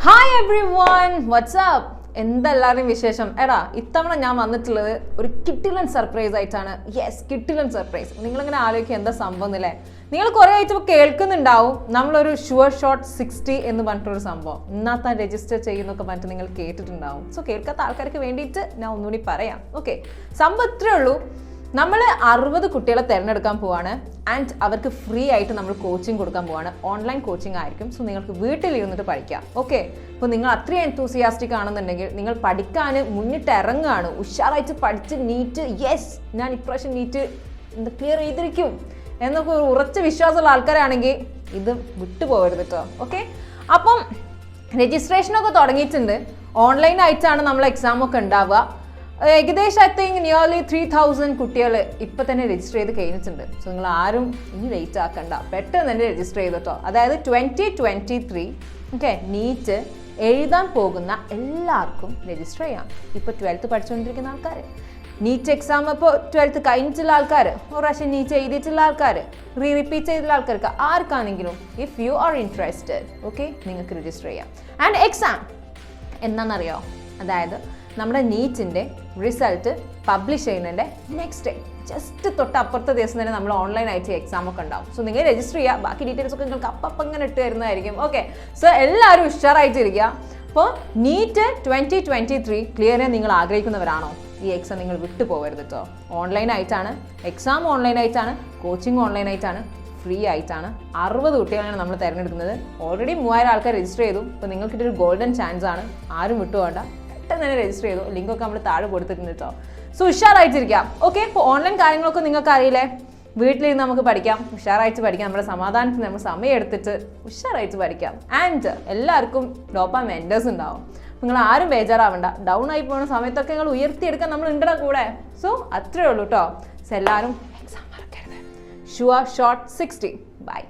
Hi everyone, what's up. എന്തെല്ലാവരും വിശേഷം? എടാ, ഇത്തവണ ഞാൻ വന്നിട്ടുള്ളത് ഒരു കിട്ടിലൻ സർപ്രൈസ് ആയിട്ടാണ്. യെസ്, കിട്ടിലൻ സർപ്രൈസ്. നിങ്ങളിങ്ങനെ ആലോചിക്കുക എന്താ സംഭവം എന്നല്ലേ? നിങ്ങൾ കുറേ ആയിട്ട് കേൾക്കുന്നുണ്ടാവും നമ്മളൊരു SURESHOT60 എന്ന് പറഞ്ഞിട്ടൊരു സംഭവം. ഇന്നത്തെ രജിസ്റ്റർ ചെയ്യുന്നൊക്കെ പറഞ്ഞിട്ട് നിങ്ങൾ കേട്ടിട്ടുണ്ടാവും. സോ കേൾക്കാത്ത ആൾക്കാർക്ക് വേണ്ടിയിട്ട് ഞാൻ ഒന്നുകൂടി പറയാം. ഓക്കെ, സംഭവം ഇത്രയേ ഉള്ളൂ. നമ്മൾ 60 കുട്ടികളെ തിരഞ്ഞെടുക്കാൻ പോവാണ്. ആൻഡ് അവർക്ക് ഫ്രീ ആയിട്ട് നമ്മൾ കോച്ചിങ് കൊടുക്കാൻ പോവാണ്. ഓൺലൈൻ കോച്ചിങ് ആയിരിക്കും. സോ നിങ്ങൾക്ക് വീട്ടിലിരുന്നിട്ട് പഠിക്കാം. ഓക്കെ, അപ്പോൾ നിങ്ങൾ അത്രയും എൻതൂസിയാസ്റ്റിക് ആണെന്നുണ്ടെങ്കിൽ നിങ്ങൾ പഠിക്കാൻ മുന്നിട്ട് ഇറങ്ങുകയാണ്. ഉഷാറായിട്ട് പഠിച്ച് നീറ്റ്, യെസ് ഞാൻ ഇപ്രാവശ്യം നീറ്റ് ക്ലിയർ ചെയ്തിരിക്കും എന്നൊക്കെ ഒരു ഉറച്ച വിശ്വാസമുള്ള ആൾക്കാരാണെങ്കിൽ ഇത് വിട്ടുപോകരുത് കേട്ടോ. ഓക്കെ, അപ്പം രജിസ്ട്രേഷനൊക്കെ തുടങ്ങിയിട്ടുണ്ട്. ഓൺലൈനായിട്ടാണ് നമ്മൾ എക്സാം ഒക്കെ ഉണ്ടാവുക. ഏകദേശം ഐ തിങ്ക് നിയർലി 3000 കുട്ടികൾ ഇപ്പം തന്നെ രജിസ്റ്റർ ചെയ്ത് കഴിഞ്ഞിട്ടുണ്ട്. സോ നിങ്ങൾ ആരും ഇനി വെയിറ്റ് ആക്കണ്ട, പെട്ടെന്ന് തന്നെ രജിസ്റ്റർ ചെയ്തിട്ടോ. അതായത് 2023 ഓക്കെ നീറ്റ് എഴുതാൻ പോകുന്ന എല്ലാവർക്കും രജിസ്റ്റർ ചെയ്യാം. ഇപ്പോൾ 12th പഠിച്ചുകൊണ്ടിരിക്കുന്ന ആൾക്കാർ, നീറ്റ് എക്സാം ഇപ്പോൾ 12th കഴിഞ്ഞിട്ടുള്ള ആൾക്കാർ, ഒരു പ്രാവശ്യം നീറ്റ് എഴുതിയിട്ടുള്ള ആൾക്കാർ, റിപ്പീറ്റ് ചെയ്തിട്ടുള്ള ആൾക്കാർക്ക് ആർക്കാണെങ്കിലും if you are interested okay നിങ്ങൾക്ക് രജിസ്റ്റർ ചെയ്യാം. ആൻഡ് എക്സാം എന്താണെന്നറിയോ? അതായത് നമ്മുടെ നീറ്റിൻ്റെ റിസൾട്ട് പബ്ലിഷ് ചെയ്യുന്നതിൻ്റെ നെക്സ്റ്റ് ഡേ, ജസ്റ്റ് തൊട്ടപ്പുറത്തെ ദിവസം തന്നെ നമ്മൾ ഓൺലൈനായിട്ട് എക്സാം ഒക്കെ ഉണ്ടാവും. സോ നിങ്ങൾ രജിസ്റ്റർ ചെയ്യുക. ബാക്കി ഡീറ്റെയിൽസ് ഒക്കെ നിങ്ങൾക്ക് അപ്പം ഇങ്ങനെ ഇട്ട് തരുന്നതായിരിക്കും. ഓക്കെ, സോ എല്ലാവരും ഉഷാറായിട്ടിരിക്കുക. അപ്പോൾ നീറ്റ് 2023 ക്ലിയർ ചെയ്യാൻ നിങ്ങൾ ആഗ്രഹിക്കുന്നവരാണോ? ഈ എക്സാം നിങ്ങൾ വിട്ടുപോകരുത് കേട്ടോ. ഓൺലൈനായിട്ടാണ് എക്സാം, ഓൺലൈനായിട്ടാണ് കോച്ചിങ്, ഓൺലൈനായിട്ടാണ് ഫ്രീ ആയിട്ടാണ്. 60 കുട്ടികളാണ് നമ്മൾ തിരഞ്ഞെടുക്കുന്നത്. ഓൾറെഡി 3000 ആൾക്കാർ രജിസ്റ്റർ ചെയ്തു. ഇപ്പോൾ നിങ്ങൾക്കിട്ടൊരു ഗോൾഡൻ ചാൻസ് ആണ്. ആരും വിട്ടുപോകണ്ട, പെട്ടെന്ന് തന്നെ രജിസ്റ്റർ ചെയ്തു. ലിങ്കൊക്കെ നമ്മൾ താഴെ കൊടുത്തിട്ടുണ്ട് കേട്ടോ. സോ ഉഷാറായിട്ടിരിക്കാം. ഓക്കെ, ഇപ്പോൾ ഓൺലൈൻ കാര്യങ്ങളൊക്കെ നിങ്ങൾക്ക് അറിയില്ലേ? വീട്ടിലിരുന്ന് നമുക്ക് പഠിക്കാം, ഉഷാറായിട്ട് പഠിക്കാം. നമ്മുടെ സമാധാനത്തിന് നമ്മൾ സമയം എടുത്തിട്ട് ഉഷാറായിട്ട് പഠിക്കാം. ആൻഡ് എല്ലാവർക്കും ഡോപ്പ മെൻറ്റേഴ്സ് ഉണ്ടാവും. നിങ്ങൾ ആരും ബേജാറാവണ്ട. ഡൗൺ ആയി പോകുന്ന സമയത്തൊക്കെ നിങ്ങൾ ഉയർത്തിയെടുക്കാൻ നമ്മൾ ഉണ്ടോ കൂടെ. സോ അത്രേ ഉള്ളൂ കേട്ടോ. സോ എല്ലാവരും എക്സാം മറക്കരുത്. SURESHOT60. ബൈ.